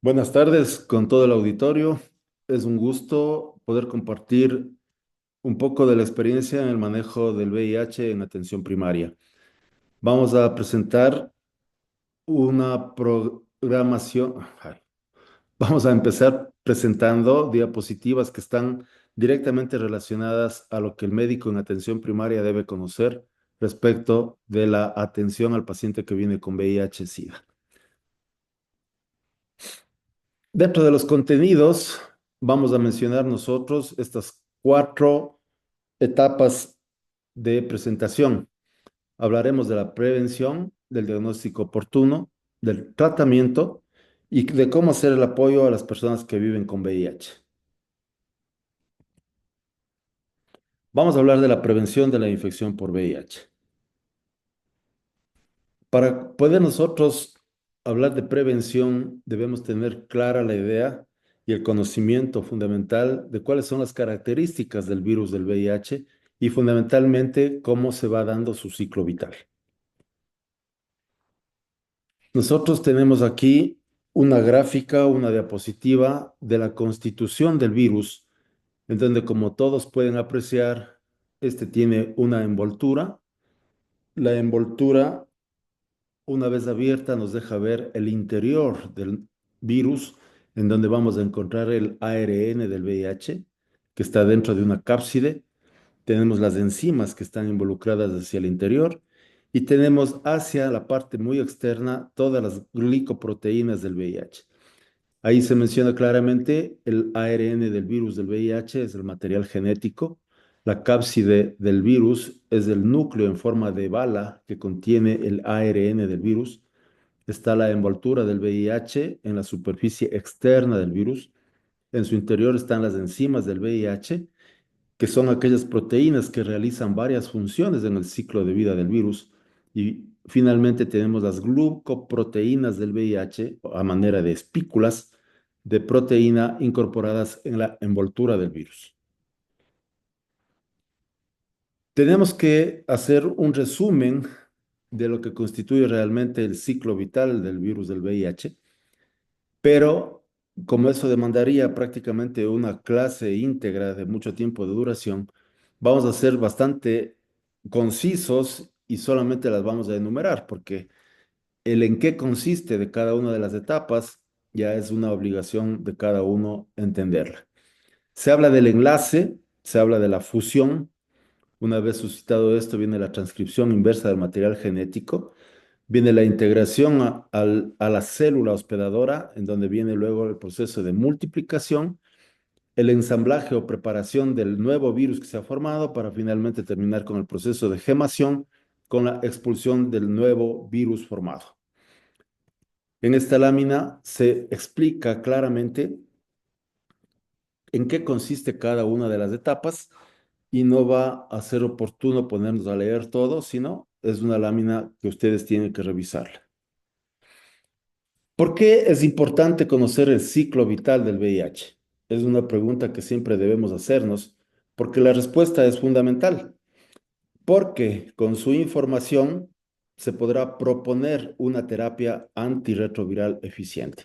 Buenas tardes con todo el auditorio. Es un gusto poder compartir un poco de la experiencia en el manejo del VIH en atención primaria. Vamos a presentar una programación. Vamos a empezar presentando diapositivas que están directamente relacionadas a lo que el médico en atención primaria debe conocer respecto de la atención al paciente que viene con VIH-Sida. Dentro de los contenidos, vamos a mencionar nosotros estas cuatro etapas de presentación. Hablaremos de la prevención, del diagnóstico oportuno, del tratamiento y de cómo hacer el apoyo a las personas que viven con VIH. Vamos a hablar de la prevención de la infección por VIH. Para poder nosotros hablar de prevención, debemos tener clara la idea y el conocimiento fundamental de cuáles son las características del virus del VIH y fundamentalmente cómo se va dando su ciclo vital. Nosotros tenemos aquí una gráfica, una diapositiva de la constitución del virus, en donde como todos pueden apreciar, este tiene una envoltura. La envoltura, una vez abierta, nos deja ver el interior del virus, en donde vamos a encontrar el ARN del VIH, que está dentro de una cápside. Tenemos las enzimas que están involucradas hacia el interior y tenemos hacia la parte muy externa todas las glicoproteínas del VIH. Ahí se menciona claramente el ARN del virus del VIH, es el material genético. La cápside del virus es el núcleo en forma de bala que contiene el ARN del virus. Está la envoltura del VIH en la superficie externa del virus. En su interior están las enzimas del VIH, que son aquellas proteínas que realizan varias funciones en el ciclo de vida del virus. Y finalmente tenemos las glucoproteínas del VIH a manera de espículas de proteína incorporadas en la envoltura del virus. Tenemos que hacer un resumen de lo que constituye realmente el ciclo vital del virus del VIH, pero como eso demandaría prácticamente una clase íntegra de mucho tiempo de duración, vamos a ser bastante concisos y solamente las vamos a enumerar, porque el en qué consiste de cada una de las etapas ya es una obligación de cada uno entenderla. Se habla del enlace, se habla de la fusión. Una vez suscitado esto, viene la transcripción inversa del material genético. Viene la integración a la célula hospedadora, en donde viene luego el proceso de multiplicación, el ensamblaje o preparación del nuevo virus que se ha formado para finalmente terminar con el proceso de gemación, con la expulsión del nuevo virus formado. En esta lámina se explica claramente en qué consiste cada una de las etapas y no va a ser oportuno ponernos a leer todo, sino es una lámina que ustedes tienen que revisarla. ¿Por qué es importante conocer el ciclo vital del VIH? Es una pregunta que siempre debemos hacernos porque la respuesta es fundamental. Porque con su información se podrá proponer una terapia antirretroviral eficiente.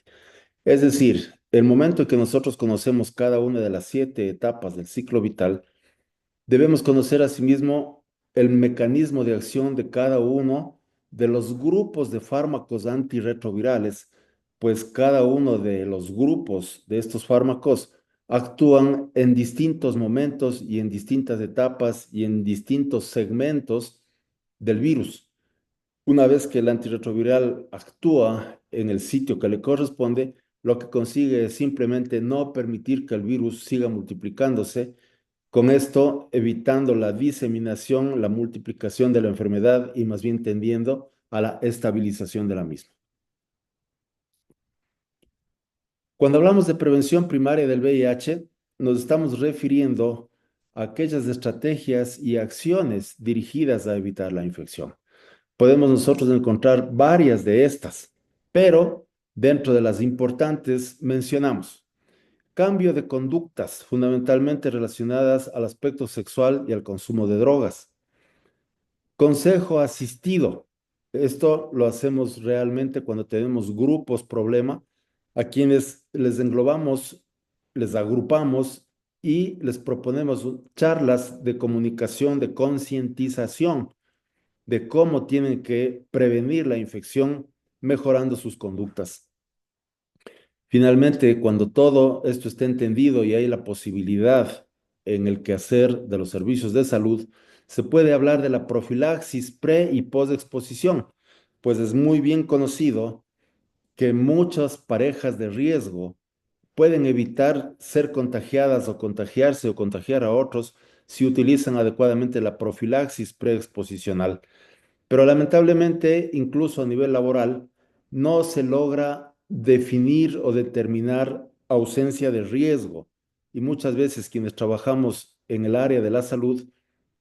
Es decir, el momento en que nosotros conocemos cada una de las 7 etapas del ciclo vital, debemos conocer asimismo el mecanismo de acción de cada uno de los grupos de fármacos antirretrovirales, pues cada uno de los grupos de estos fármacos actúan en distintos momentos y en distintas etapas y en distintos segmentos del virus. Una vez que el antirretroviral actúa en el sitio que le corresponde, lo que consigue es simplemente no permitir que el virus siga multiplicándose, con esto evitando la diseminación, la multiplicación de la enfermedad y más bien tendiendo a la estabilización de la misma. Cuando hablamos de prevención primaria del VIH, nos estamos refiriendo a aquellas estrategias y acciones dirigidas a evitar la infección. Podemos nosotros encontrar varias de estas, pero dentro de las importantes mencionamos cambio de conductas fundamentalmente relacionadas al aspecto sexual y al consumo de drogas. Consejo asistido. Esto lo hacemos realmente cuando tenemos grupos problema a quienes les englobamos, les agrupamos y les proponemos charlas de comunicación, de concientización de cómo tienen que prevenir la infección mejorando sus conductas. Finalmente, cuando todo esto esté entendido y hay la posibilidad en el quehacer de los servicios de salud, se puede hablar de la profilaxis pre y postexposición, pues es muy bien conocido que muchas parejas de riesgo pueden evitar ser contagiadas o contagiarse o contagiar a otros si utilizan adecuadamente la profilaxis preexposicional. Pero lamentablemente, incluso a nivel laboral, no se logra definir o determinar ausencia de riesgo. Y muchas veces quienes trabajamos en el área de la salud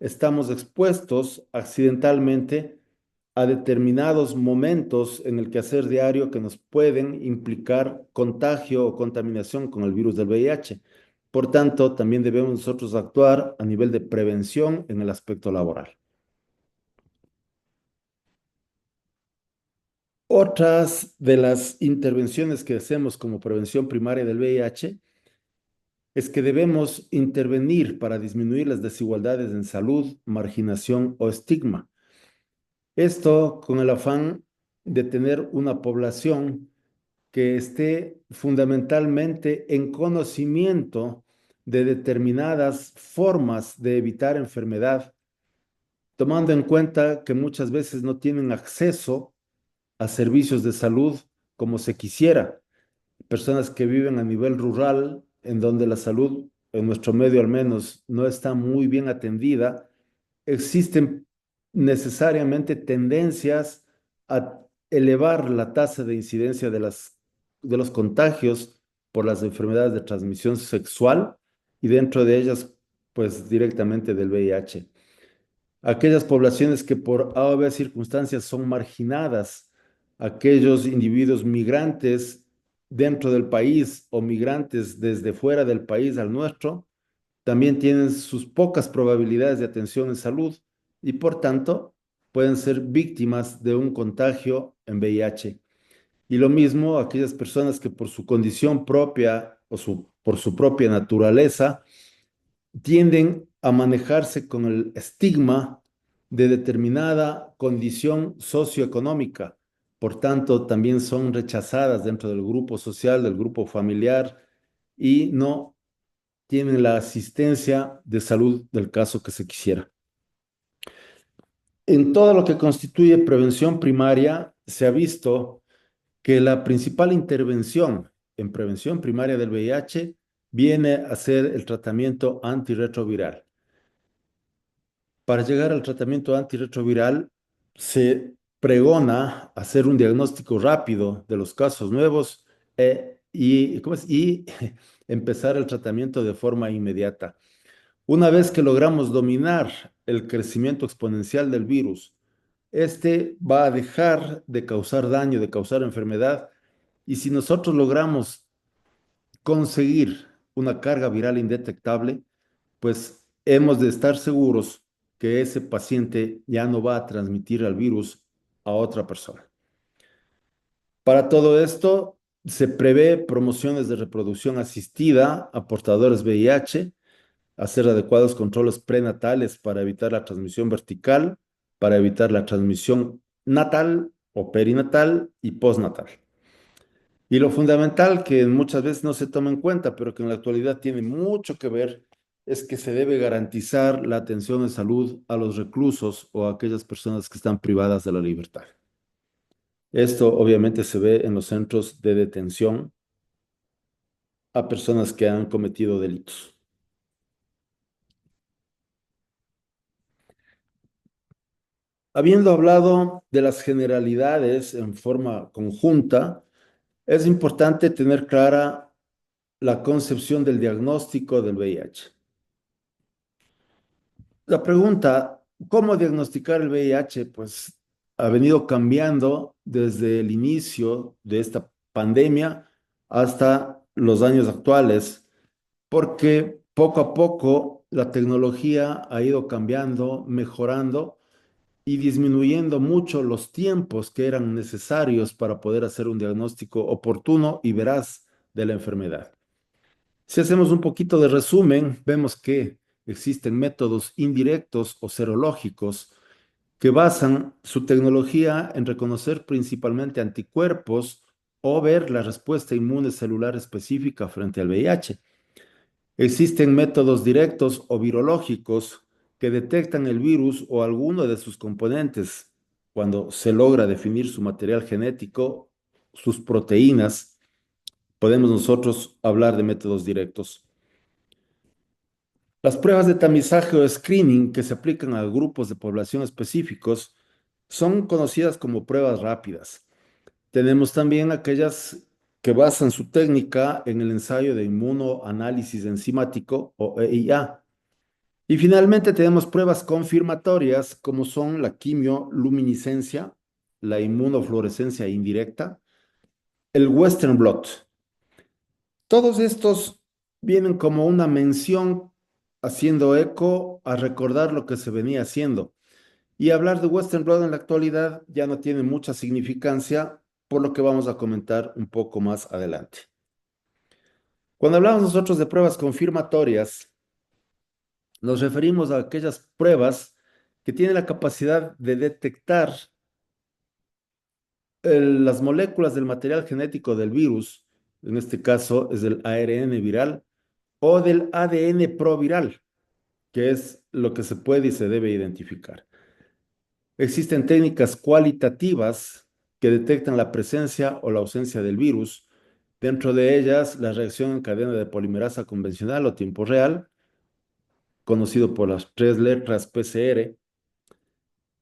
estamos expuestos accidentalmente a determinados momentos en el quehacer diario que nos pueden implicar contagio o contaminación con el virus del VIH. Por tanto, también debemos nosotros actuar a nivel de prevención en el aspecto laboral. Otras de las intervenciones que hacemos como prevención primaria del VIH es que debemos intervenir para disminuir las desigualdades en salud, marginación o estigma. Esto con el afán de tener una población que esté fundamentalmente en conocimiento de determinadas formas de evitar enfermedad, tomando en cuenta que muchas veces no tienen acceso a servicios de salud como se quisiera. Personas que viven a nivel rural, en donde la salud, en nuestro medio al menos, no está muy bien atendida, existen necesariamente tendencias a elevar la tasa de incidencia de los contagios por las enfermedades de transmisión sexual y dentro de ellas, pues directamente del VIH. Aquellas poblaciones que por A o B circunstancias son marginadas, aquellos individuos migrantes dentro del país o migrantes desde fuera del país al nuestro, también tienen sus pocas probabilidades de atención en salud y por tanto pueden ser víctimas de un contagio en VIH. Y lo mismo aquellas personas que por su condición propia o por su propia naturaleza tienden a manejarse con el estigma de determinada condición socioeconómica. Por tanto, también son rechazadas dentro del grupo social, del grupo familiar y no tienen la asistencia de salud del caso que se quisiera. En todo lo que constituye prevención primaria, se ha visto que la principal intervención en prevención primaria del VIH viene a ser el tratamiento antirretroviral. Para llegar al tratamiento antirretroviral, se pregona hacer un diagnóstico rápido de los casos nuevos y empezar el tratamiento de forma inmediata. Una vez que logramos dominar el crecimiento exponencial del virus, este va a dejar de causar daño, de causar enfermedad, y si nosotros logramos conseguir una carga viral indetectable, pues hemos de estar seguros que ese paciente ya no va a transmitir el virus a otra persona. Para todo esto, se prevé promociones de reproducción asistida a portadores VIH, hacer adecuados controles prenatales para evitar la transmisión vertical, para evitar la transmisión natal o perinatal y postnatal. Y lo fundamental que muchas veces no se toma en cuenta, pero que en la actualidad tiene mucho que ver, es que se debe garantizar la atención de salud a los reclusos o a aquellas personas que están privadas de la libertad. Esto obviamente se ve en los centros de detención a personas que han cometido delitos. Habiendo hablado de las generalidades en forma conjunta, es importante tener clara la concepción del diagnóstico del VIH. La pregunta, ¿cómo diagnosticar el VIH? Pues ha venido cambiando desde el inicio de esta pandemia hasta los años actuales, porque poco a poco la tecnología ha ido cambiando, mejorando y disminuyendo mucho los tiempos que eran necesarios para poder hacer un diagnóstico oportuno y veraz de la enfermedad. Si hacemos un poquito de resumen, vemos que existen métodos indirectos o serológicos que basan su tecnología en reconocer principalmente anticuerpos o ver la respuesta inmune celular específica frente al VIH. Existen métodos directos o virológicos que detectan el virus o alguno de sus componentes cuando se logra definir su material genético, sus proteínas. Podemos nosotros hablar de métodos directos. Las pruebas de tamizaje o screening que se aplican a grupos de población específicos son conocidas como pruebas rápidas. Tenemos también aquellas que basan su técnica en el ensayo de inmunoanálisis enzimático o EIA. Y finalmente tenemos pruebas confirmatorias como son la quimioluminiscencia, la inmunofluorescencia indirecta, el Western blot. Todos estos vienen como una mención haciendo eco a recordar lo que se venía haciendo. Y hablar de Western blot en la actualidad ya no tiene mucha significancia, por lo que vamos a comentar un poco más adelante. Cuando hablamos nosotros de pruebas confirmatorias, nos referimos a aquellas pruebas que tienen la capacidad de detectar las moléculas del material genético del virus, en este caso es del ARN viral, o del ADN proviral, que es lo que se puede y se debe identificar. Existen técnicas cualitativas que detectan la presencia o la ausencia del virus, dentro de ellas la reacción en cadena de polimerasa convencional o tiempo real, conocido por las tres letras PCR.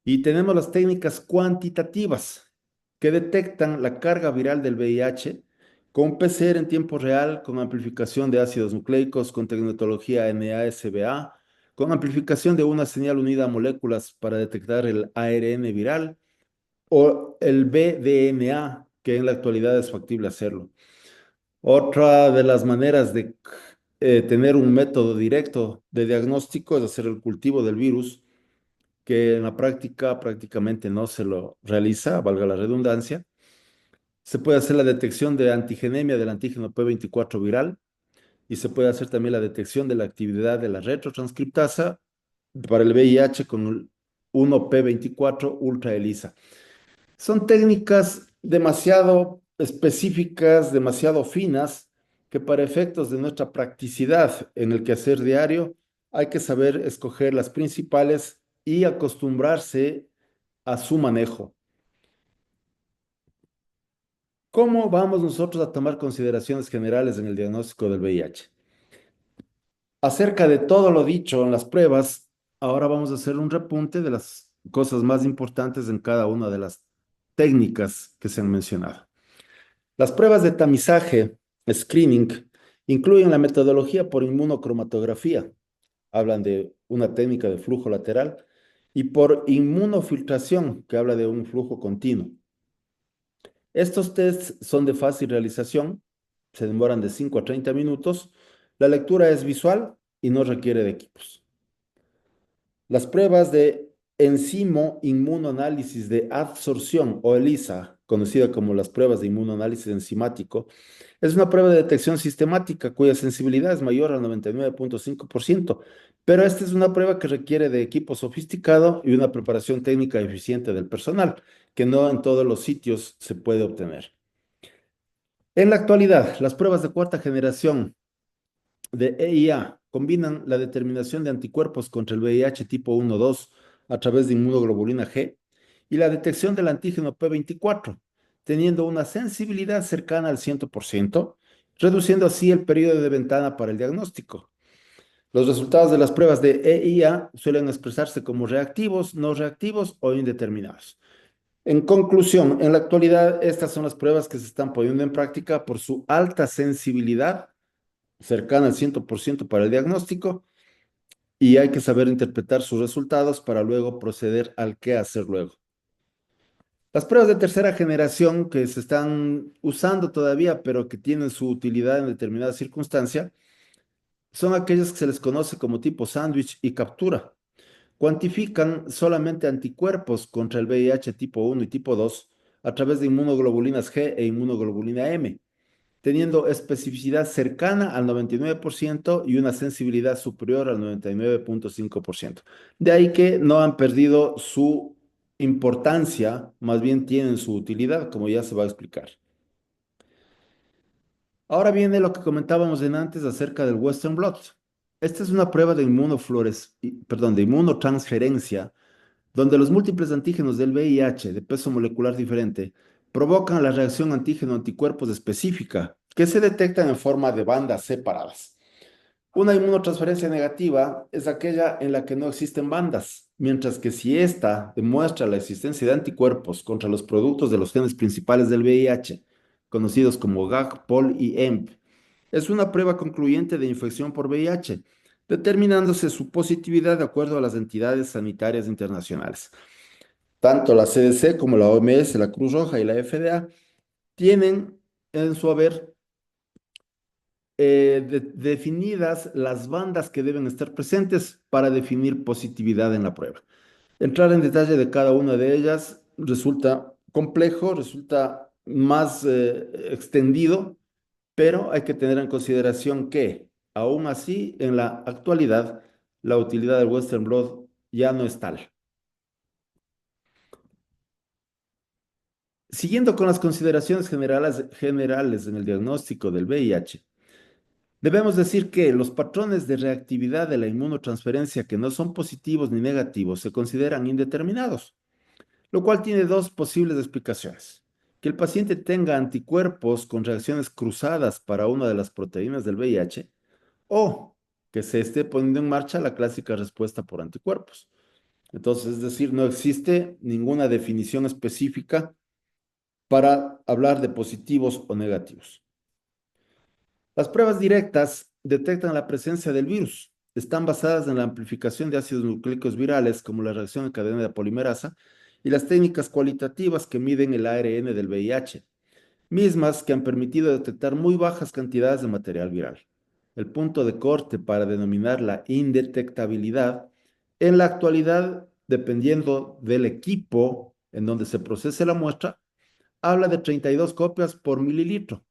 Y tenemos las técnicas cuantitativas que detectan la carga viral del VIH con PCR en tiempo real, con amplificación de ácidos nucleicos, con tecnología NASBA, con amplificación de una señal unida a moléculas para detectar el ARN viral o el BDNA, que en la actualidad es factible hacerlo. Otra de las maneras de tener un método directo de diagnóstico es hacer el cultivo del virus, que en la práctica prácticamente no se lo realiza, valga la redundancia. Se puede hacer la detección de antigenemia del antígeno P24 viral y se puede hacer también la detección de la actividad de la retrotranscriptasa para el VIH con el 1P24 ultra ELISA. Son técnicas demasiado específicas, demasiado finas, que para efectos de nuestra practicidad en el quehacer diario, hay que saber escoger las principales y acostumbrarse a su manejo. ¿Cómo vamos nosotros a tomar consideraciones generales en el diagnóstico del VIH? Acerca de todo lo dicho en las pruebas, ahora vamos a hacer un repunte de las cosas más importantes en cada una de las técnicas que se han mencionado. Las pruebas de tamizaje, screening, incluyen la metodología por inmunocromatografía, hablan de una técnica de flujo lateral, y por inmunofiltración, que habla de un flujo continuo. Estos tests son de fácil realización, se demoran de 5 a 30 minutos, la lectura es visual y no requiere de equipos. Las pruebas de enzimo inmunoanálisis de adsorción o ELISA, conocida como las pruebas de inmunoanálisis enzimático, es una prueba de detección sistemática cuya sensibilidad es mayor al 99.5%, pero esta es una prueba que requiere de equipo sofisticado y una preparación técnica eficiente del personal, que no en todos los sitios se puede obtener. En la actualidad, las pruebas de cuarta generación de EIA combinan la determinación de anticuerpos contra el VIH tipo 1-2 a través de inmunoglobulina G y la detección del antígeno P24, teniendo una sensibilidad cercana al 100%, reduciendo así el periodo de ventana para el diagnóstico. Los resultados de las pruebas de EIA suelen expresarse como reactivos, no reactivos o indeterminados. En conclusión, en la actualidad, estas son las pruebas que se están poniendo en práctica por su alta sensibilidad, cercana al 100% para el diagnóstico, y hay que saber interpretar sus resultados para luego proceder al qué hacer luego. Las pruebas de tercera generación que se están usando todavía, pero que tienen su utilidad en determinada circunstancia, son aquellas que se les conoce como tipo sándwich y captura, cuantifican solamente anticuerpos contra el VIH tipo 1 y tipo 2 a través de inmunoglobulinas G e inmunoglobulina M, teniendo especificidad cercana al 99% y una sensibilidad superior al 99,5%. De ahí que no han perdido su importancia, más bien tienen su utilidad, como ya se va a explicar. Ahora viene lo que comentábamos en antes acerca del Western blot. Esta es una prueba de de inmunotransferencia, donde los múltiples antígenos del VIH de peso molecular diferente provocan la reacción antígeno-anticuerpos específica, que se detectan en forma de bandas separadas. Una inmunotransferencia negativa es aquella en la que no existen bandas, mientras que si ésta demuestra la existencia de anticuerpos contra los productos de los genes principales del VIH, conocidos como GAG, POL y EMP, es una prueba concluyente de infección por VIH, determinándose su positividad de acuerdo a las entidades sanitarias internacionales. Tanto la CDC como la OMS, la Cruz Roja y la FDA tienen en su haber definidas las bandas que deben estar presentes para definir positividad en la prueba. Entrar en detalle de cada una de ellas resulta complejo, resulta más extendido, pero hay que tener en consideración que, aún así, en la actualidad, la utilidad del Western blot ya no es tal. Siguiendo con las consideraciones generales en el diagnóstico del VIH, debemos decir que los patrones de reactividad de la inmunotransferencia que no son positivos ni negativos se consideran indeterminados, lo cual tiene dos posibles explicaciones. Que el paciente tenga anticuerpos con reacciones cruzadas para una de las proteínas del VIH o que se esté poniendo en marcha la clásica respuesta por anticuerpos. Entonces, es decir, no existe ninguna definición específica para hablar de positivos o negativos. Las pruebas directas detectan la presencia del virus. Están basadas en la amplificación de ácidos nucleicos virales, como la reacción en cadena de polimerasa, y las técnicas cualitativas que miden el ARN del VIH, mismas que han permitido detectar muy bajas cantidades de material viral. El punto de corte para denominar la indetectabilidad, en la actualidad, dependiendo del equipo en donde se procese la muestra, habla de 32 copias por mililitro.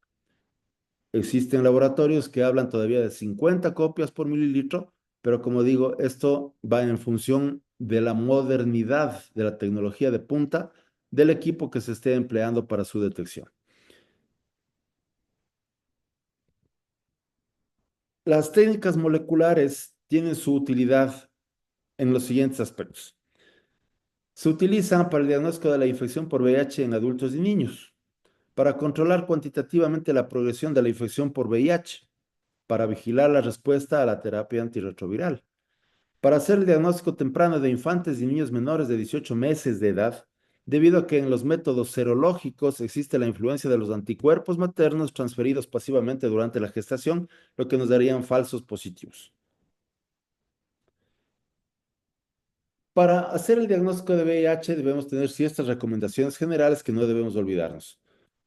Existen laboratorios que hablan todavía de 50 copias por mililitro, pero como digo, esto va en función de la modernidad de la tecnología de punta del equipo que se esté empleando para su detección. Las técnicas moleculares tienen su utilidad en los siguientes aspectos. Se utilizan para el diagnóstico de la infección por VIH en adultos y niños, para controlar cuantitativamente la progresión de la infección por VIH, para vigilar la respuesta a la terapia antirretroviral, para hacer el diagnóstico temprano de infantes y niños menores de 18 meses de edad, debido a que en los métodos serológicos existe la influencia de los anticuerpos maternos transferidos pasivamente durante la gestación, lo que nos darían falsos positivos. Para hacer el diagnóstico de VIH debemos tener ciertas recomendaciones generales que no debemos olvidarnos.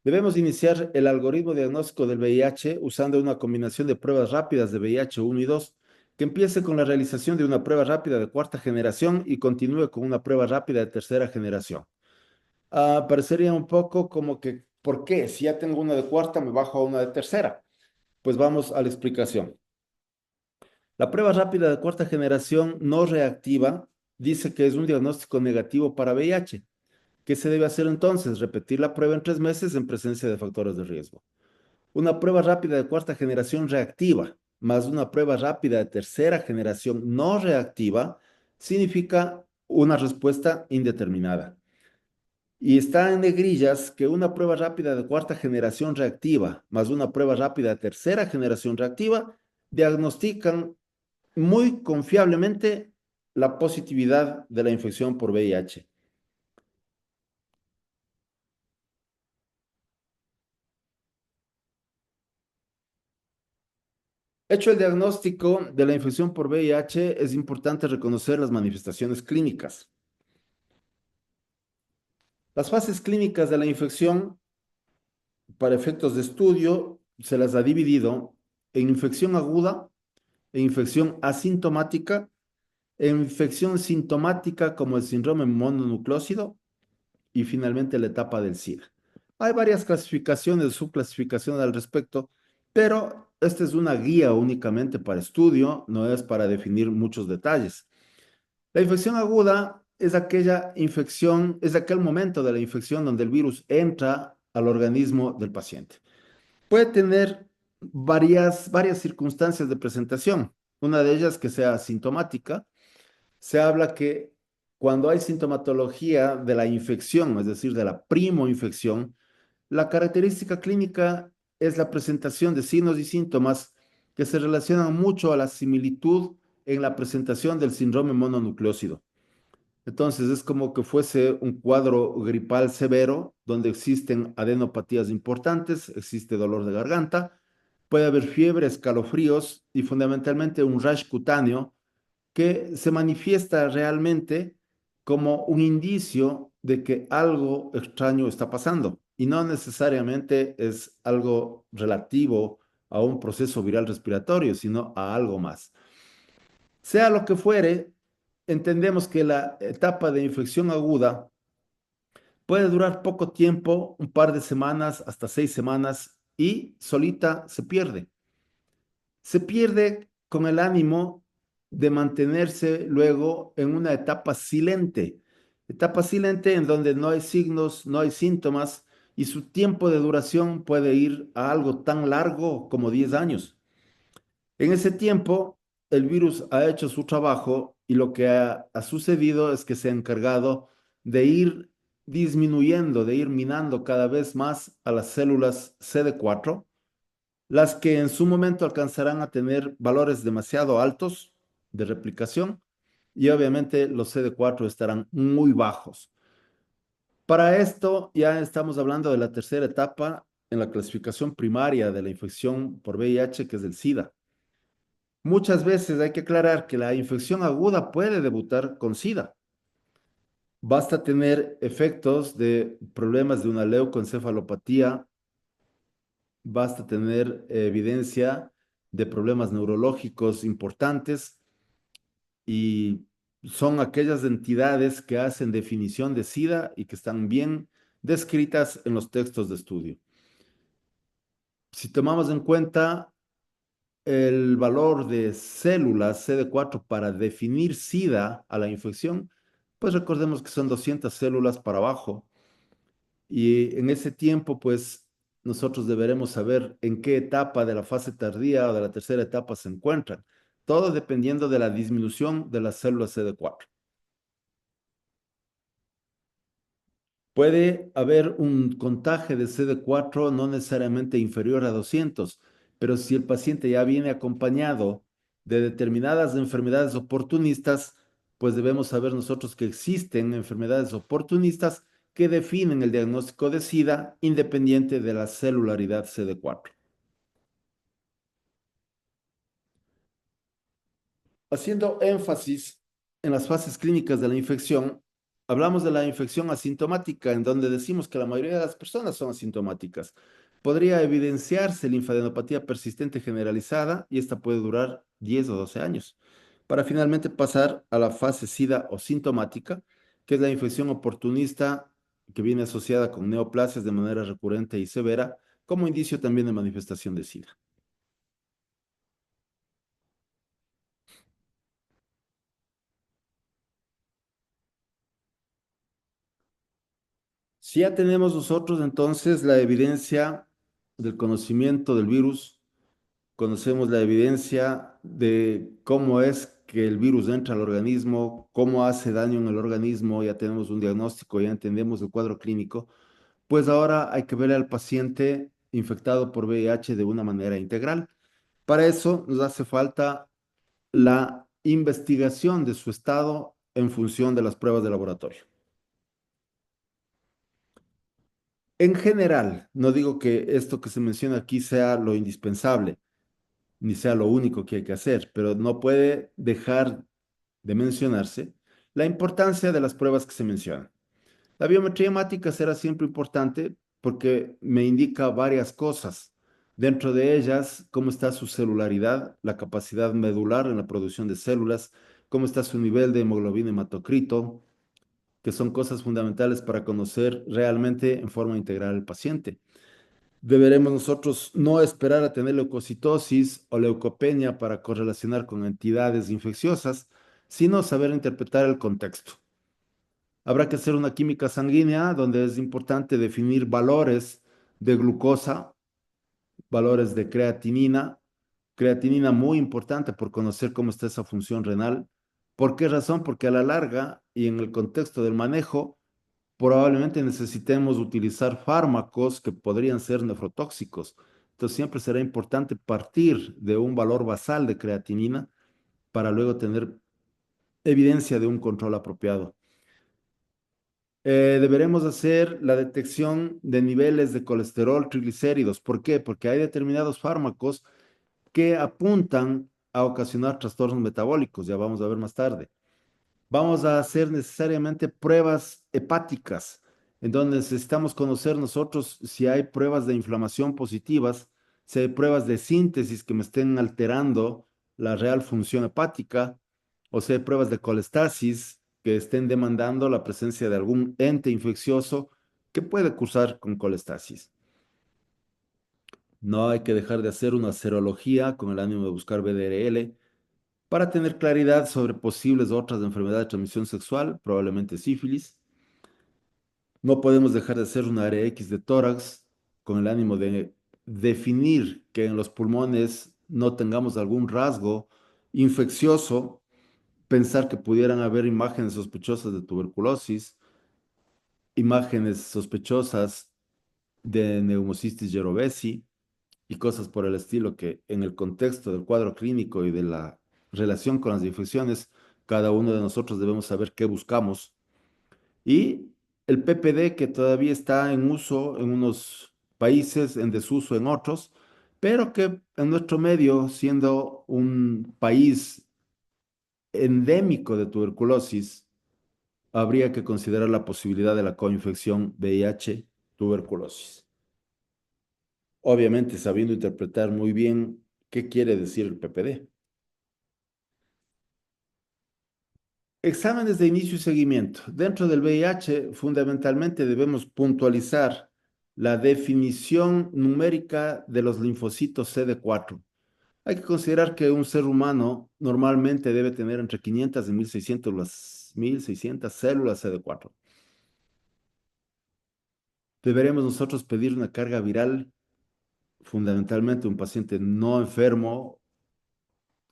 Debemos iniciar el algoritmo diagnóstico del VIH usando una combinación de pruebas rápidas de VIH 1 y 2, que empiece con la realización de una prueba rápida de cuarta generación y continúe con una prueba rápida de tercera generación. Parecería un poco como que, ¿por qué? Si ya tengo una de cuarta, me bajo a una de tercera. Pues vamos a la explicación. La prueba rápida de cuarta generación no reactiva dice que es un diagnóstico negativo para VIH. ¿Qué se debe hacer entonces? Repetir la prueba en 3 meses en presencia de factores de riesgo. Una prueba rápida de cuarta generación reactiva más una prueba rápida de tercera generación no reactiva significa una respuesta indeterminada. Y está en negrillas que una prueba rápida de cuarta generación reactiva más una prueba rápida de tercera generación reactiva diagnostican muy confiablemente la positividad de la infección por VIH. Hecho el diagnóstico de la infección por VIH, es importante reconocer las manifestaciones clínicas. Las fases clínicas de la infección, para efectos de estudio, se las ha dividido en infección aguda, en infección asintomática infección sintomática como el síndrome mononucleósido y finalmente la etapa del SIDA. Hay varias clasificaciones, subclasificaciones al respecto, pero esta es una guía únicamente para estudio, no es para definir muchos detalles. La infección aguda es aquella infección, es aquel momento de la infección donde el virus entra al organismo del paciente. Puede tener varias circunstancias de presentación. Una de ellas que sea sintomática. Se habla que cuando hay sintomatología de la infección, es decir, de la primoinfección, la característica clínica es la presentación de signos y síntomas que se relacionan mucho a la similitud en la presentación del síndrome mononucleósido. Entonces es como que fuese un cuadro gripal severo donde existen adenopatías importantes, existe dolor de garganta, puede haber fiebre, escalofríos y fundamentalmente un rash cutáneo que se manifiesta realmente como un indicio de que algo extraño está pasando y no necesariamente es algo relativo a un proceso viral respiratorio, sino a algo más. Sea lo que fuere, entendemos que la etapa de infección aguda puede durar poco tiempo, un par de semanas hasta 6 semanas, y solita se pierde. Se pierde con el ánimo de mantenerse luego en una etapa silente en donde no hay signos, no hay síntomas y su tiempo de duración puede ir a algo tan largo como 10 años. En ese tiempo, el virus ha hecho su trabajo y lo que ha sucedido es que se ha encargado de ir disminuyendo, de ir minando cada vez más a las células CD4, las que en su momento alcanzarán a tener valores demasiado altos de replicación y obviamente los CD4 estarán muy bajos. Para esto ya estamos hablando de la tercera etapa en la clasificación primaria de la infección por VIH, que es el SIDA. Muchas veces hay que aclarar que la infección aguda puede debutar con SIDA. Basta tener efectos de problemas de una leucoencefalopatía, basta tener evidencia de problemas neurológicos importantes y son aquellas entidades que hacen definición de SIDA y que están bien descritas en los textos de estudio. Si tomamos en cuenta el valor de células CD4 para definir SIDA a la infección, pues recordemos que son 200 células para abajo. Y en ese tiempo, pues nosotros deberemos saber en qué etapa de la fase tardía o de la tercera etapa se encuentran, todo dependiendo de la disminución de las células CD4. Puede haber un contagio de CD4 no necesariamente inferior a 200, pero si el paciente ya viene acompañado de determinadas enfermedades oportunistas, pues debemos saber nosotros que existen enfermedades oportunistas que definen el diagnóstico de SIDA independiente de la celularidad CD4. Haciendo énfasis en las fases clínicas de la infección, hablamos de la infección asintomática, en donde decimos que la mayoría de las personas son asintomáticas. Podría evidenciarse linfadenopatía persistente generalizada y esta puede durar 10 o 12 años, para finalmente pasar a la fase SIDA o sintomática, que es la infección oportunista que viene asociada con neoplasias de manera recurrente y severa, como indicio también de manifestación de SIDA. Si ya tenemos nosotros entonces la evidencia del conocimiento del virus, conocemos la evidencia de cómo es que el virus entra al organismo, cómo hace daño en el organismo, ya tenemos un diagnóstico, ya entendemos el cuadro clínico, pues ahora hay que ver al paciente infectado por VIH de una manera integral. Para eso nos hace falta la investigación de su estado en función de las pruebas de laboratorio. En general, no digo que esto que se menciona aquí sea lo indispensable, ni sea lo único que hay que hacer, pero no puede dejar de mencionarse la importancia de las pruebas que se mencionan. La biometría hemática será siempre importante porque me indica varias cosas. Dentro de ellas, cómo está su celularidad, la capacidad medular en la producción de células, cómo está su nivel de hemoglobina hematocrito, que son cosas fundamentales para conocer realmente en forma integral al paciente. Deberemos nosotros no esperar a tener leucocitosis o leucopenia para correlacionar con entidades infecciosas, sino saber interpretar el contexto. Habrá que hacer una química sanguínea donde es importante definir valores de glucosa, valores de creatinina, creatinina muy importante por conocer cómo está esa función renal. ¿Por qué razón? Porque a la larga y en el contexto del manejo, probablemente necesitemos utilizar fármacos que podrían ser nefrotóxicos. Entonces siempre será importante partir de un valor basal de creatinina para luego tener evidencia de un control apropiado. Deberemos hacer la detección de niveles de colesterol, triglicéridos. ¿Por qué? Porque hay determinados fármacos que apuntan a ocasionar trastornos metabólicos, ya vamos a ver más tarde. Vamos a hacer necesariamente pruebas hepáticas, en donde necesitamos conocer nosotros si hay pruebas de inflamación positivas, si hay pruebas de síntesis que me estén alterando la real función hepática, o si hay pruebas de colestasis que estén demandando la presencia de algún ente infeccioso que puede cursar con colestasis. No hay que dejar de hacer una serología con el ánimo de buscar VDRL para tener claridad sobre posibles otras enfermedades de transmisión sexual, probablemente sífilis. No podemos dejar de hacer una área X de tórax con el ánimo de definir que en los pulmones no tengamos algún rasgo infeccioso, pensar que pudieran haber imágenes sospechosas de tuberculosis, imágenes sospechosas de neumocistis yerovesi y cosas por el estilo que en el contexto del cuadro clínico y de la relación con las infecciones, cada uno de nosotros debemos saber qué buscamos. Y el PPD que todavía está en uso en unos países, en desuso en otros, pero que en nuestro medio, siendo un país endémico de tuberculosis, habría que considerar la posibilidad de la coinfección VIH-tuberculosis. Obviamente sabiendo interpretar muy bien qué quiere decir el PPD. Exámenes de inicio y seguimiento. Dentro del VIH, fundamentalmente debemos puntualizar la definición numérica de los linfocitos CD4. Hay que considerar que un ser humano normalmente debe tener entre 500 y 1600 células CD4. Deberemos nosotros pedir una carga viral, fundamentalmente un paciente no enfermo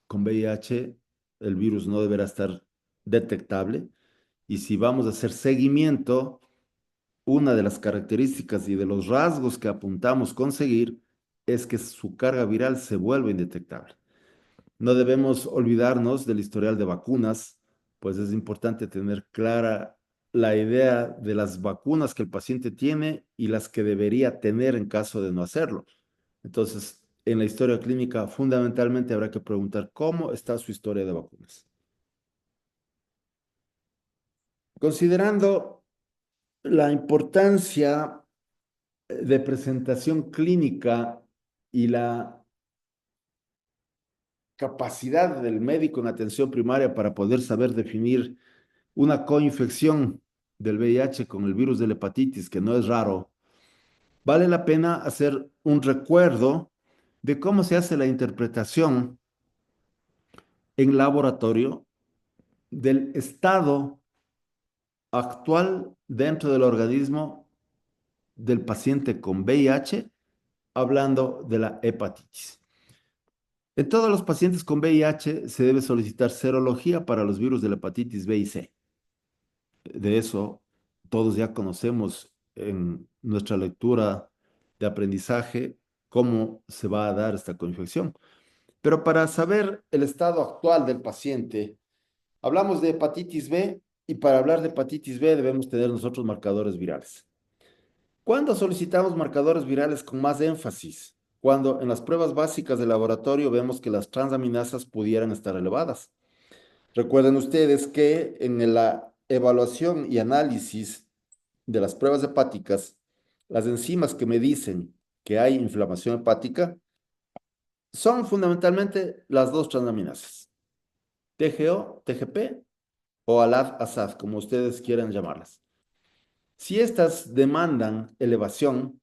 con VIH, el virus no deberá estar detectable. Y si vamos a hacer seguimiento, una de las características y de los rasgos que apuntamos conseguir es que su carga viral se vuelva indetectable. No debemos olvidarnos del historial de vacunas, pues es importante tener clara la idea de las vacunas que el paciente tiene y las que debería tener en caso de no hacerlo. Entonces, en la historia clínica, fundamentalmente habrá que preguntar cómo está su historia de vacunas. Considerando la importancia de presentación clínica y la capacidad del médico en atención primaria para poder saber definir una coinfección del VIH con el virus de la hepatitis, que no es raro, vale la pena hacer un recuerdo de cómo se hace la interpretación en laboratorio del estado actual dentro del organismo del paciente con VIH, hablando de la hepatitis. En todos los pacientes con VIH se debe solicitar serología para los virus de la hepatitis B y C. De eso todos ya conocemos en nuestra lectura de aprendizaje cómo se va a dar esta coinfección. Pero para saber el estado actual del paciente, hablamos de hepatitis B y para hablar de hepatitis B debemos tener nosotros marcadores virales. ¿Cuándo solicitamos marcadores virales con más énfasis? Cuando en las pruebas básicas de laboratorio vemos que las transaminasas pudieran estar elevadas. Recuerden ustedes que en la evaluación y análisis de las pruebas hepáticas, las enzimas que me dicen que hay inflamación hepática son fundamentalmente las dos transaminasas. TGO, TGP o Alad-Assad, como ustedes quieran llamarlas. Si estas demandan elevación,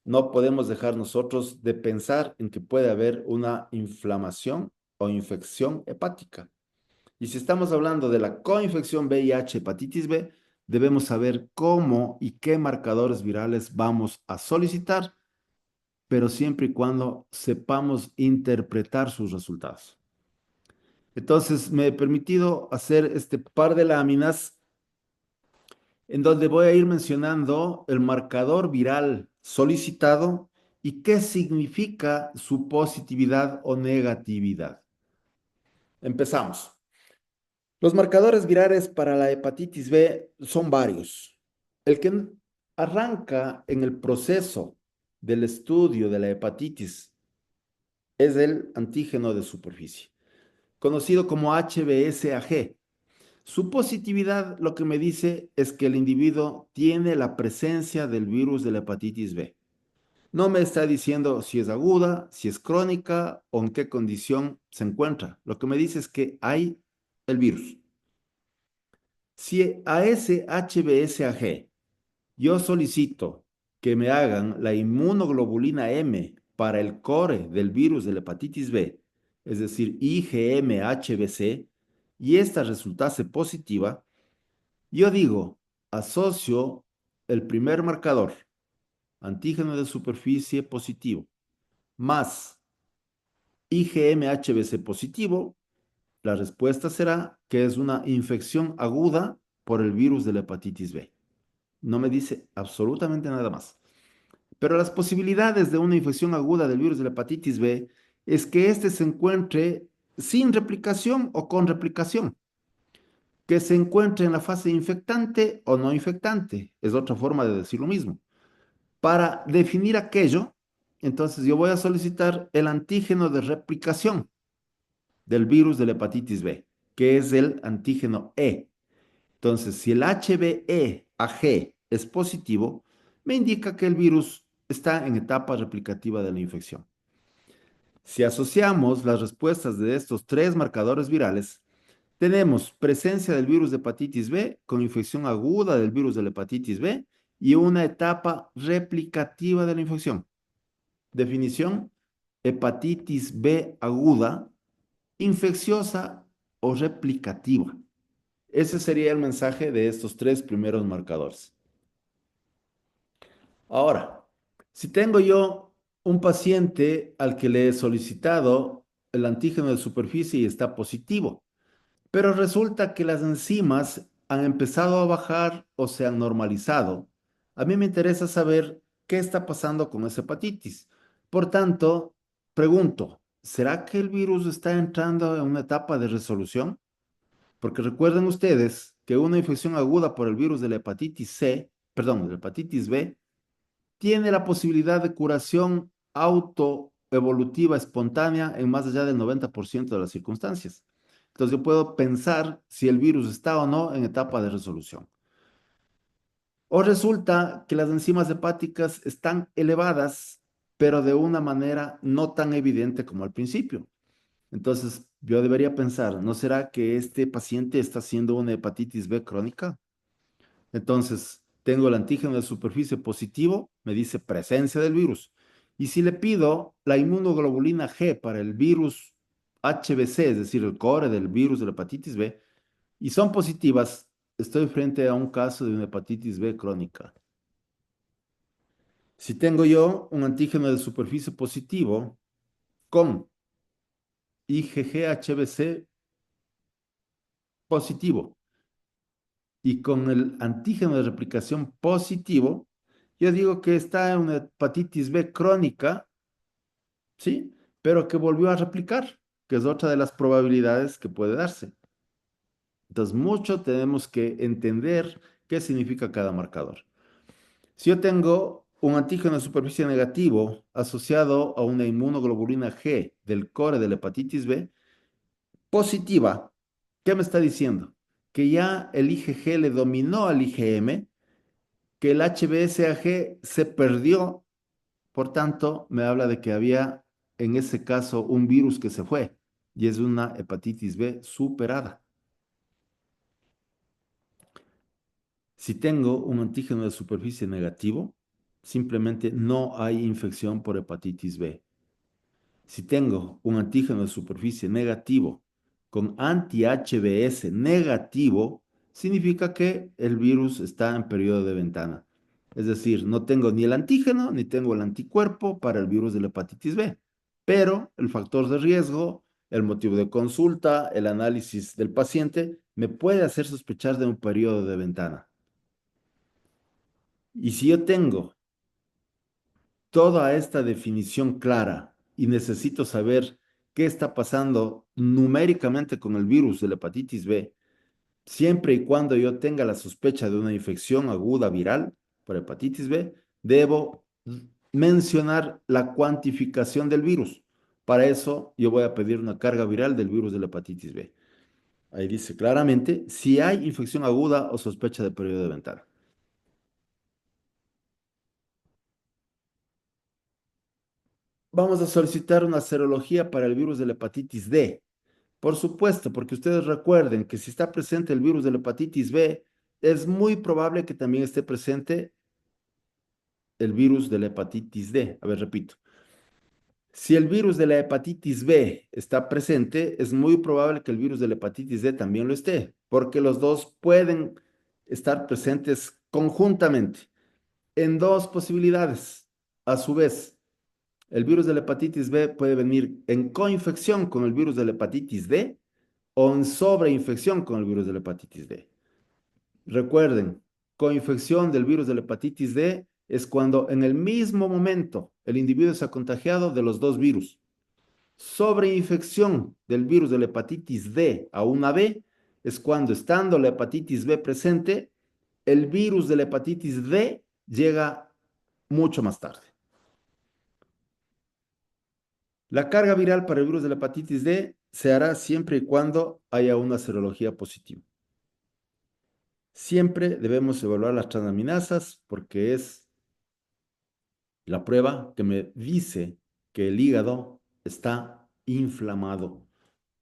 no podemos dejar nosotros de pensar en que puede haber una inflamación o infección hepática. Y si estamos hablando de la coinfección VIH hepatitis B, debemos saber cómo y qué marcadores virales vamos a solicitar, pero siempre y cuando sepamos interpretar sus resultados. Entonces, me he permitido hacer este par de láminas en donde voy a ir mencionando el marcador viral solicitado y qué significa su positividad o negatividad. Empezamos. Los marcadores virales para la hepatitis B son varios. El que arranca en el proceso del estudio de la hepatitis es el antígeno de superficie, conocido como HBsAg. Su positividad lo que me dice es que el individuo tiene la presencia del virus de la hepatitis B. No me está diciendo si es aguda, si es crónica o en qué condición se encuentra. Lo que me dice es que hay el virus. Si a ese HBsAg yo solicito que me hagan la inmunoglobulina M para el core del virus de la hepatitis B, es decir, IgM-HBC, y esta resultase positiva, yo digo, asocio el primer marcador, antígeno de superficie positivo, más IgM-HBC positivo, la respuesta será que es una infección aguda por el virus de la hepatitis B. No me dice absolutamente nada más. Pero las posibilidades de una infección aguda del virus de la hepatitis B es que éste se encuentre sin replicación o con replicación, que se encuentre en la fase infectante o no infectante, es otra forma de decir lo mismo. Para definir aquello, entonces yo voy a solicitar el antígeno de replicación del virus de la hepatitis B, que es el antígeno E. Entonces, si el HBeAg es positivo, me indica que el virus está en etapa replicativa de la infección. Si asociamos las respuestas de estos tres marcadores virales, tenemos presencia del virus de hepatitis B con infección aguda del virus de la hepatitis B y una etapa replicativa de la infección. Definición: hepatitis B aguda, infecciosa o replicativa. Ese sería el mensaje de estos tres primeros marcadores. Ahora, si tengo yo un paciente al que le he solicitado el antígeno de superficie y está positivo, pero resulta que las enzimas han empezado a bajar o se han normalizado, a mí me interesa saber qué está pasando con esa hepatitis. Por tanto, pregunto, ¿será que el virus está entrando en una etapa de resolución? Porque recuerden ustedes que una infección aguda por el virus de la hepatitis C, perdón, de la hepatitis B, tiene la posibilidad de curación autoevolutiva espontánea en más allá del 90% de las circunstancias. Entonces yo puedo pensar si el virus está o no en etapa de resolución. O resulta que las enzimas hepáticas están elevadas, pero de una manera no tan evidente como al principio. Entonces, yo debería pensar, ¿no será que este paciente está haciendo una hepatitis B crónica? Entonces, tengo el antígeno de superficie positivo, me dice presencia del virus. Y si le pido la inmunoglobulina G para el virus HBC, es decir, el core del virus de la hepatitis B, y son positivas, estoy frente a un caso de una hepatitis B crónica. Si tengo yo un antígeno de superficie positivo con IgG-HBC positivo y con el antígeno de replicación positivo, yo digo que está en una hepatitis B crónica, ¿sí? Pero que volvió a replicar, que es otra de las probabilidades que puede darse. Entonces, mucho tenemos que entender qué significa cada marcador. Si yo tengo un antígeno de superficie negativo asociado a una inmunoglobulina G del core de la hepatitis B positiva, ¿qué me está diciendo? Que ya el IgG le dominó al IgM, que el HBsAg se perdió, por tanto, me habla de que había en ese caso un virus que se fue. y es una hepatitis B superada. Si tengo un antígeno de superficie negativo, simplemente no hay infección por hepatitis B. Si tengo un antígeno de superficie negativo con anti-HBs negativo, significa que el virus está en periodo de ventana. Es decir, no tengo ni el antígeno ni tengo el anticuerpo para el virus de la hepatitis B. Pero el factor de riesgo, el motivo de consulta, el análisis del paciente, me puede hacer sospechar de un periodo de ventana. Y si yo tengo toda esta definición clara y necesito saber qué está pasando numéricamente con el virus de la hepatitis B, siempre y cuando yo tenga la sospecha de una infección aguda viral por hepatitis B, debo mencionar la cuantificación del virus. Para eso yo voy a pedir una carga viral del virus de la hepatitis B. Ahí dice claramente si hay infección aguda o sospecha de periodo de ventana. Vamos a solicitar una serología para el virus de la hepatitis D. Por supuesto, porque ustedes recuerden que si está presente el virus de la hepatitis B, es muy probable que también esté presente el virus de la hepatitis D. A ver, repito. Si el virus de la hepatitis B está presente, es muy probable que el virus de la hepatitis D también lo esté, porque los dos pueden estar presentes conjuntamente en dos posibilidades. A su vez, el virus de la hepatitis B puede venir en coinfección con el virus de la hepatitis D o en sobreinfección con el virus de la hepatitis D. Recuerden, coinfección del virus de la hepatitis D es cuando en el mismo momento el individuo se ha contagiado de los dos virus. Sobreinfección del virus de la hepatitis D a una B es cuando, estando la hepatitis B presente, el virus de la hepatitis D llega mucho más tarde. La carga viral para el virus de la hepatitis D se hará siempre y cuando haya una serología positiva. Siempre debemos evaluar las transaminasas porque es la prueba que me dice que el hígado está inflamado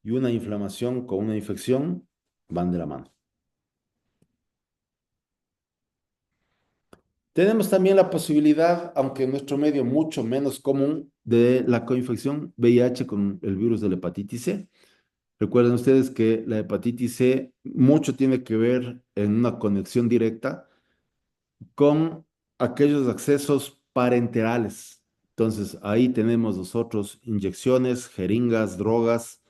y una inflamación con una infección van de la mano. Tenemos también la posibilidad, aunque en nuestro medio mucho menos común, de la coinfección VIH con el virus de la hepatitis C. Recuerden ustedes que la hepatitis C mucho tiene que ver en una conexión directa con aquellos accesos parenterales. Entonces, ahí tenemos nosotros inyecciones, jeringas, drogas,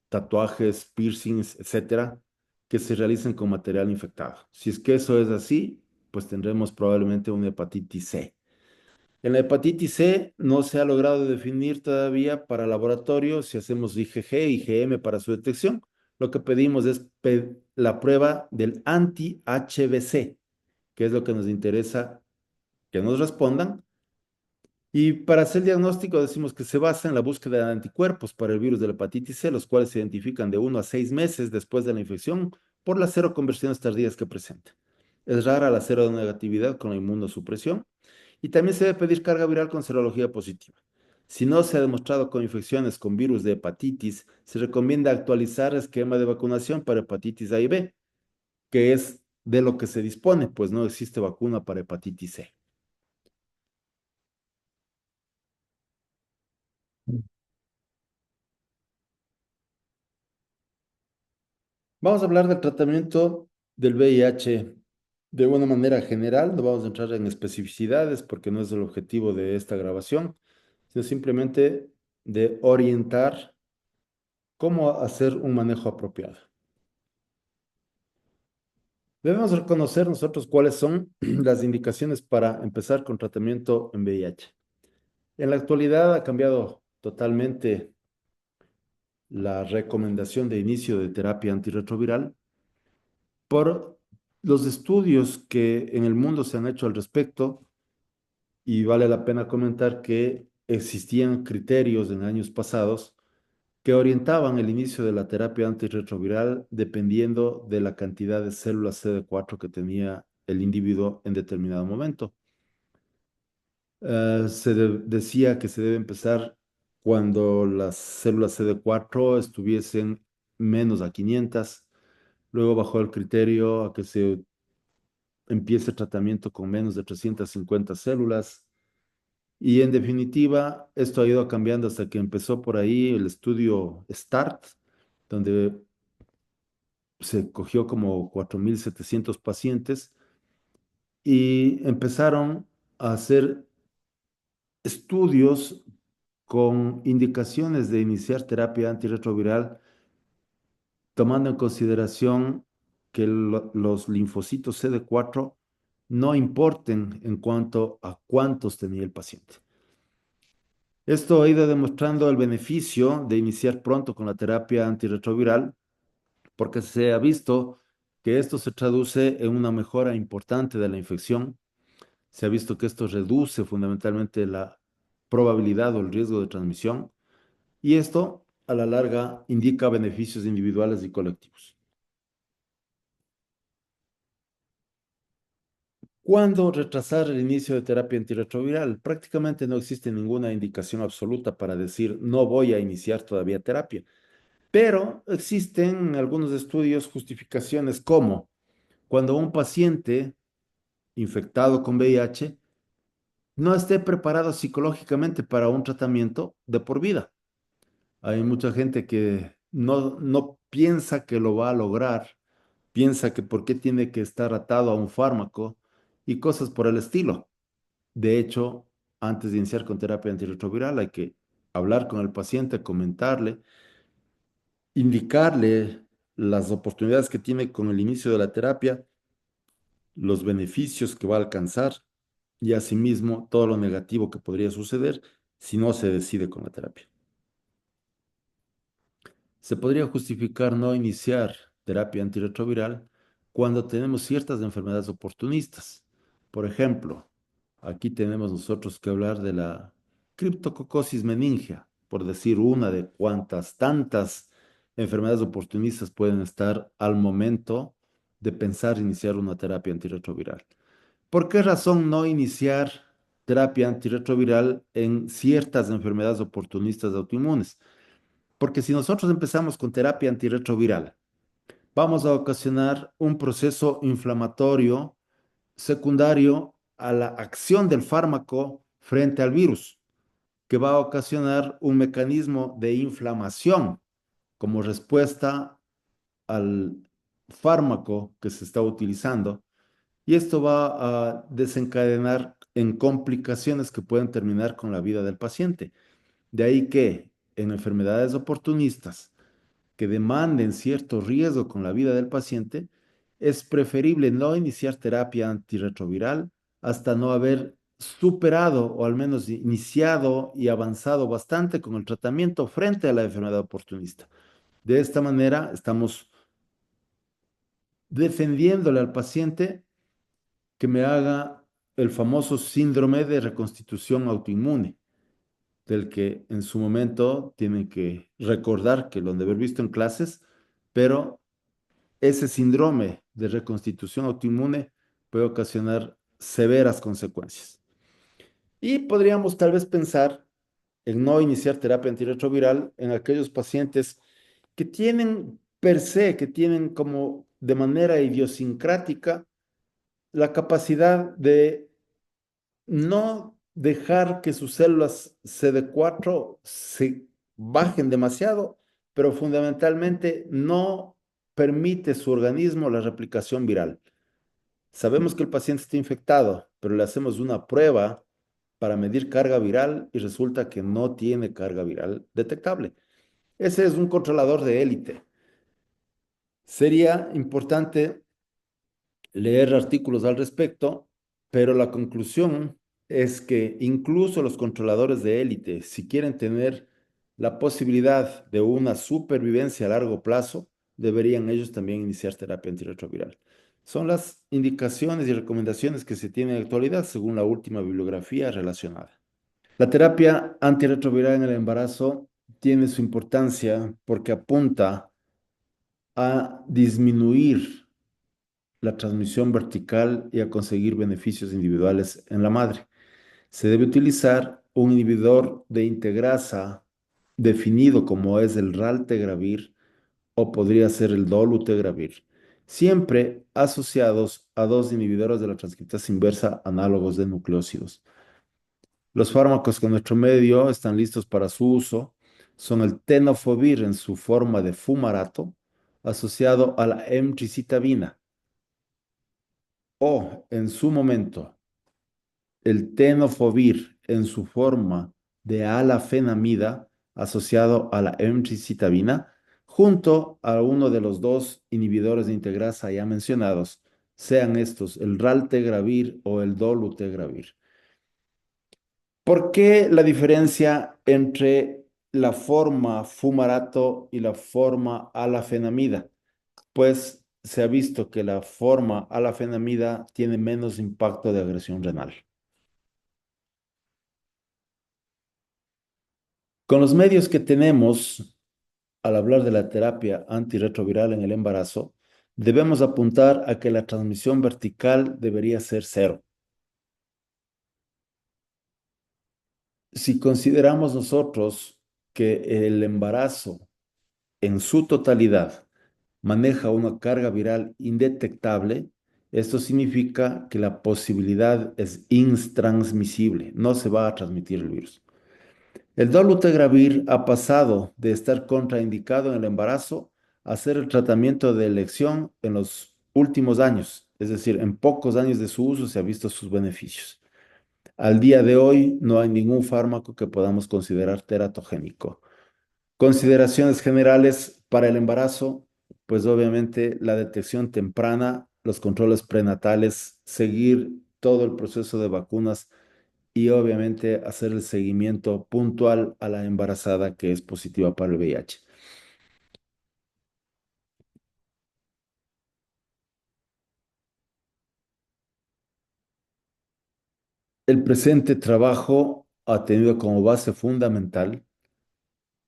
tatuajes, piercings, etcétera, que se realicen con material infectado. Si es que eso es así, pues tendremos probablemente una hepatitis C. En la hepatitis C no se ha logrado definir todavía para laboratorio si hacemos IgG, IgM para su detección. Lo que pedimos es la prueba del anti-HBC, que es lo que nos interesa que nos respondan. Y para hacer el diagnóstico decimos que se basa en la búsqueda de anticuerpos para el virus de la hepatitis C, los cuales se identifican de 1 a 6 meses después de la infección por las seroconversiones tardías que presenta. Es rara la seronegatividad con la inmunosupresión y también se debe pedir carga viral con serología positiva. Si no se ha demostrado con infecciones con virus de hepatitis, se recomienda actualizar el esquema de vacunación para hepatitis A y B, que es de lo que se dispone, pues no existe vacuna para hepatitis C. Vamos a hablar del tratamiento del VIH de una manera general, no vamos a entrar en especificidades porque no es el objetivo de esta grabación, sino simplemente de orientar cómo hacer un manejo apropiado. Debemos reconocer nosotros cuáles son las indicaciones para empezar con tratamiento en VIH. En la actualidad ha cambiado totalmente la recomendación de inicio de terapia antirretroviral por los estudios que en el mundo se han hecho al respecto y vale la pena comentar que existían criterios en años pasados que orientaban el inicio de la terapia antirretroviral dependiendo de la cantidad de células CD4 que tenía el individuo en determinado momento. Decía que se debe empezar cuando las células CD4 estuviesen menos a 500. Luego bajó el criterio a que se empiece el tratamiento con menos de 350 células. Y en definitiva, esto ha ido cambiando hasta que empezó por ahí el estudio START, donde se cogió como 4.700 pacientes y empezaron a hacer estudios con indicaciones de iniciar terapia antirretroviral, tomando en consideración que los linfocitos CD4 no importen en cuanto a cuántos tenía el paciente. Esto ha ido demostrando el beneficio de iniciar pronto con la terapia antirretroviral, porque se ha visto que esto se traduce en una mejora importante de la infección. Se ha visto que esto reduce fundamentalmente la probabilidad o el riesgo de transmisión, y esto a la larga indica beneficios individuales y colectivos. ¿Cuándo retrasar el inicio de terapia antirretroviral? Prácticamente no existe ninguna indicación absoluta para decir no voy a iniciar todavía terapia, pero existen algunos estudios justificaciones como cuando un paciente infectado con VIH no esté preparado psicológicamente para un tratamiento de por vida. Hay mucha gente que no piensa que lo va a lograr, piensa que por qué tiene que estar atado a un fármaco y cosas por el estilo. De hecho, antes de iniciar con terapia antirretroviral hay que hablar con el paciente, comentarle, indicarle las oportunidades que tiene con el inicio de la terapia, los beneficios que va a alcanzar y asimismo todo lo negativo que podría suceder si no se decide con la terapia. Se podría justificar no iniciar terapia antirretroviral cuando tenemos ciertas enfermedades oportunistas. Por ejemplo, aquí tenemos nosotros que hablar de la criptococosis meningea, por decir una de cuantas tantas enfermedades oportunistas pueden estar al momento de pensar iniciar una terapia antirretroviral. ¿Por qué razón no iniciar terapia antirretroviral en ciertas enfermedades oportunistas autoinmunes? Porque si nosotros empezamos con terapia antirretroviral, vamos a ocasionar un proceso inflamatorio secundario a la acción del fármaco frente al virus, que va a ocasionar un mecanismo de inflamación como respuesta al fármaco que se está utilizando, y esto va a desencadenar en complicaciones que pueden terminar con la vida del paciente. De ahí que en enfermedades oportunistas que demanden cierto riesgo con la vida del paciente, es preferible no iniciar terapia antirretroviral hasta no haber superado o al menos iniciado y avanzado bastante con el tratamiento frente a la enfermedad oportunista. De esta manera estamos defendiéndole al paciente que me haga el famoso síndrome de reconstitución autoinmune, del que en su momento tienen que recordar que lo han de haber visto en clases, pero ese síndrome de reconstitución autoinmune puede ocasionar severas consecuencias. Y podríamos tal vez pensar en no iniciar terapia antirretroviral en aquellos pacientes que tienen per se, que tienen como de manera idiosincrática la capacidad de no dejar que sus células CD4 se bajen demasiado, pero fundamentalmente no permite su organismo la replicación viral. Sabemos que el paciente está infectado, pero le hacemos una prueba para medir carga viral y resulta que no tiene carga viral detectable. Ese es un controlador de élite. Sería importante leer artículos al respecto, pero la conclusión es que incluso los controladores de élite, si quieren tener la posibilidad de una supervivencia a largo plazo, deberían ellos también iniciar terapia antirretroviral. Son las indicaciones y recomendaciones que se tienen en la actualidad según la última bibliografía relacionada. La terapia antirretroviral en el embarazo tiene su importancia porque apunta a disminuir la transmisión vertical y a conseguir beneficios individuales en la madre. Se debe utilizar un inhibidor de integrasa definido como es el raltegravir o podría ser el dolutegravir, siempre asociados a dos inhibidores de la transcriptasa inversa análogos de nucleósidos. Los fármacos que en nuestro medio están listos para su uso son el tenofovir en su forma de fumarato, asociado a la emtricitabina, o en su momento el tenofovir en su forma de alafenamida, asociado a la emtricitabina, junto a uno de los dos inhibidores de integrasa ya mencionados, sean estos el raltegravir o el dolutegravir. ¿Por qué la diferencia entre la forma fumarato y la forma alafenamida? Pues se ha visto que la forma alafenamida tiene menos impacto de agresión renal. Con los medios que tenemos al hablar de la terapia antirretroviral en el embarazo, debemos apuntar a que la transmisión vertical debería ser cero. Si consideramos nosotros que el embarazo en su totalidad maneja una carga viral indetectable, esto significa que la posibilidad es intransmisible, no se va a transmitir el virus. El dolutegravir ha pasado de estar contraindicado en el embarazo a ser el tratamiento de elección en los últimos años, es decir, en pocos años de su uso se han visto sus beneficios. Al día de hoy no hay ningún fármaco que podamos considerar teratogénico. Consideraciones generales para el embarazo, pues obviamente la detección temprana, los controles prenatales, seguir todo el proceso de vacunas y obviamente hacer el seguimiento puntual a la embarazada que es positiva para el VIH. El presente trabajo ha tenido como base fundamental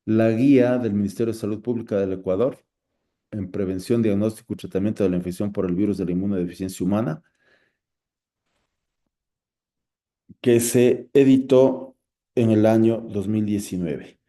la guía del Ministerio de Salud Pública del Ecuador en prevención, diagnóstico y tratamiento de la infección por el virus de la inmunodeficiencia humana, que se editó en el año 2019.